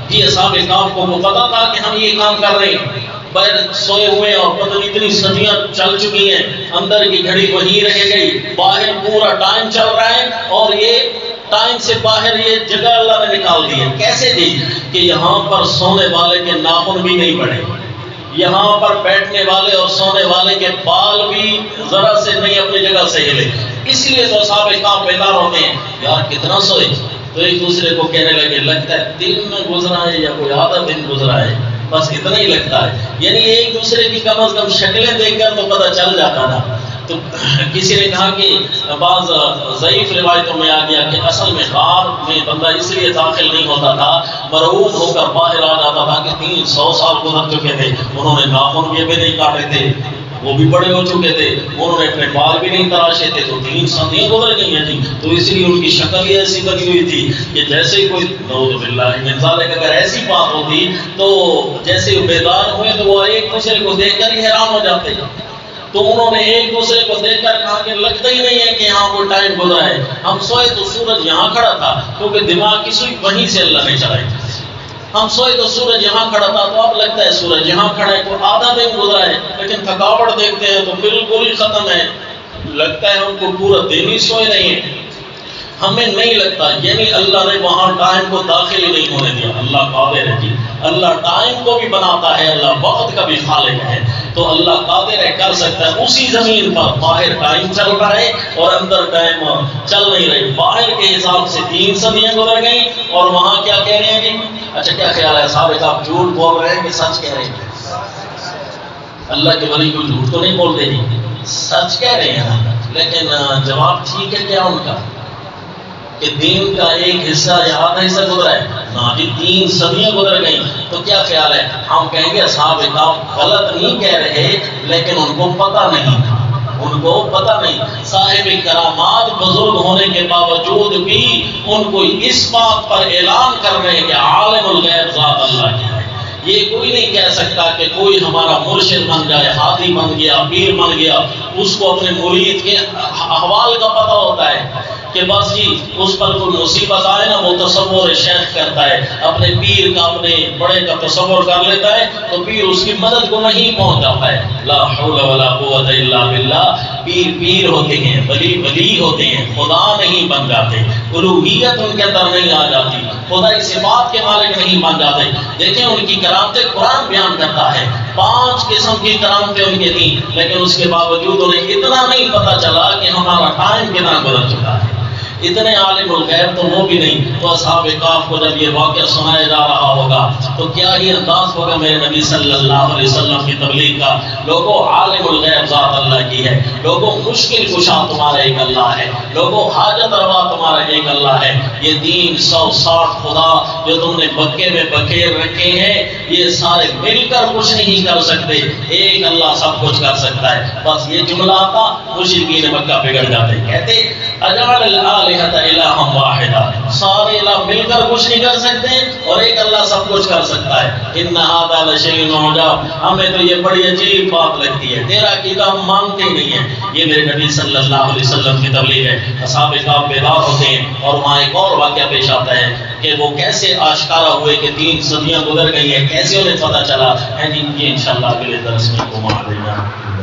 جی اصحاب کہف کو وہ پتا تھا کہ ہم یہ کام کر رہے ہیں، باہر سوئے ہوئے اور پتہ نہیں اتنی صدیاں چل چکی ہیں، اندر کی گھڑی وہیں رہ گئی، باہر پورا ٹائم چل رہا ہے اور یہ ٹائم سے باہر یہ جگہ اللہ نے نکال دی ہے۔ کیسے دی؟ کہ یہاں پر سونے والے کے ناخن بھی نہیں بڑھے، یہاں پر بیٹھنے والے اور سونے والے کے بال بھی ذرا سے نہیں اپنی جگہ سے ہلے۔ اس لیے تو صاحب کہف بیدار ہوتے ہیں، یار کتنا سوئے، تو ایک دوسرے کو کہنے لگے لگتا ہے دن میں گزرا ہے یا کوئی آدھا دن گزرا ہے، بس اتنا ہی لگتا ہے۔ یعنی ایک دوسرے کی کم از کم شکلیں دیکھ کر تو پتہ چل جاتا تھا۔ تو کسی نے کہا کہ بعض ضعیف روایتوں میں آ گیا کہ اصل میں غار میں بندہ اس لیے داخل نہیں ہوتا تھا، مرعوب ہو کر باہر آ جاتا تھا کہ 300 سال گزر چکے تھے، انہوں نے ناخن بھی نہیں کاٹے تھے، وہ بھی بڑے ہو چکے تھے، انہوں نے اپنے بال بھی نہیں تراشے تھے، تو 3 صدیاں گزر گئی ہیں جی، تو اس لیے ان کی شکل ہی ایسی بنی ہوئی تھی کہ جیسے ہی کوئی نعوذ باللہ من ذالک اگر ایسی بات ہوتی تو جیسے بیدار ہوئے تو وہ ایک دوسرے کو دیکھ کر ہی حیران ہو جاتے ہیں۔ تو انہوں نے ایک دوسرے کو دیکھ کر کہا کہ لگتا ہی نہیں ہے کہ یہاں کوئی ٹائم گزرا ہے، ہم سوئے تو سورج یہاں کھڑا تھا، کیونکہ دماغ کی سوئی وہیں سے اللہ نے چلائی، ہم سوئے تو سورج یہاں کھڑا تھا، تو اب لگتا ہے سورج یہاں کھڑا ہے، کوئی آدھا دن گزرا ہے، لیکن تھکاوٹ دیکھتے ہیں تو بالکل ہی ختم ہے، لگتا ہے ہم کو پورا دن ہی سوئے نہیں ہیں، ہمیں نہیں لگتا۔ یعنی اللہ نے وہاں ٹائم کو داخل ہی نہیں ہونے دیا۔ اللہ قادر ہے جی، اللہ ٹائم کو بھی بناتا ہے، اللہ وقت کا بھی خالق ہے، تو اللہ قادر ہے، کر سکتا ہے۔ اسی زمین پر باہر ٹائم چل رہا ہے اور اندر ٹائم چل نہیں رہی، باہر کے حساب سے 3 صدیاں گزر گئیں اور وہاں کیا کہہ رہے ہیں جی؟ اچھا کیا خیال ہے صاحب آپ جھوٹ بول رہے ہیں کہ سچ کہہ رہے ہیں؟ اللہ کے ولی کو جھوٹ تو نہیں بولتے جی، سچ کہہ رہے ہیں، لیکن جواب ٹھیک ہے کیا ان کا کہ دین کا ایک حصہ یا آدھا حصہ گزرا ہے؟ نہ جی، 3 صدیاں گزر گئیں، تو کیا خیال ہے؟ ہم کہیں گے اصحاب کہف غلط نہیں کہہ رہے، لیکن ان کو پتہ نہیں تھا، ان کو پتہ نہیں۔ صاحب کرامات بزرگ ہونے کے باوجود بھی ان کو اس بات پر اعلان کر رہے ہیں کہ عالم الغیب ذات اللہ کی ہے۔ یہ کوئی نہیں کہہ سکتا کہ کوئی ہمارا مرشد بن جائے، ہادی بن گیا، پیر بن گیا، اس کو اپنے مرید کے احوال کا پتہ ہوتا ہے کہ بس جی اس پر کوئی مصیبت آئے نا وہ تصور شیخ کرتا ہے، اپنے پیر کا، اپنے بڑے کا تصور کر لیتا ہے، تو پیر اس کی مدد کو نہیں پہنچ جاتا ہے۔ لا حول ولا قوت الا باللہ۔ پیر پیر ہوتے ہیں، ولی ولی ہوتے ہیں، خدا نہیں بن جاتے، الوہیت ان کے اندر نہیں آ جاتی۔ خدائی صفات کے مالک نہیں بن جاتے. دیکھیں ان کی کرامتیں قرآن بیان کرتا ہے، 5 قسم کی کرامتیں ان کے تھیں، لیکن اس کے باوجود انہیں اتنا نہیں پتا چلا کہ ہمارا ٹائم کتنا گزر چکا ہے. اتنے عالم الغیب تو وہ بھی نہیں. تو اصحاب کہف کو جب یہ واقعہ سنایا جا رہا ہوگا تو کیا ہی انداز ہوگا میرے نبی صلی اللہ علیہ وسلم کی تبلیغ کا. لوگوں عالم الغیب ذات اللہ کی ہے، لوگوں مشکل کشا تمہارا ایک اللہ ہے، لوگوں حاجت روا تمہارا ایک اللہ ہے. یہ 360 خدا جو تم نے مکے میں بکھیر رکھے ہیں، یہ سارے مل کر کچھ نہیں کر سکتے، ایک اللہ سب کچھ کر سکتا ہے. بس یہ جملہ آتا مشرکین مکہ بگڑ جاتے، کہتے اجعل الآلہۃ الہا واحدا، سارے الہ مل کر کچھ نہیں کر سکتے اور ایک اللہ سب کچھ کر سکتا ہے. ان ھذا لشیء عجاب، ہمیں تو یہ بڑی عجیب بات لگتی ہے، تیرا عقیدہ ہم مانتے ہی نہیں ہیں. یہ میرے نبی صلی اللہ علیہ وسلم کی تبلیغ ہے. اصحاب کہف بیدار ہوتے ہیں اور وہاں ایک اور واقعہ پیش آتا ہے کہ وہ کیسے آشکارا ہوئے کہ 3 صدیاں گزر گئی ہیں، کیسے انہیں پتہ چلا ہے. جی انشاءاللہ اگلے درس میں کو مان لیں گے.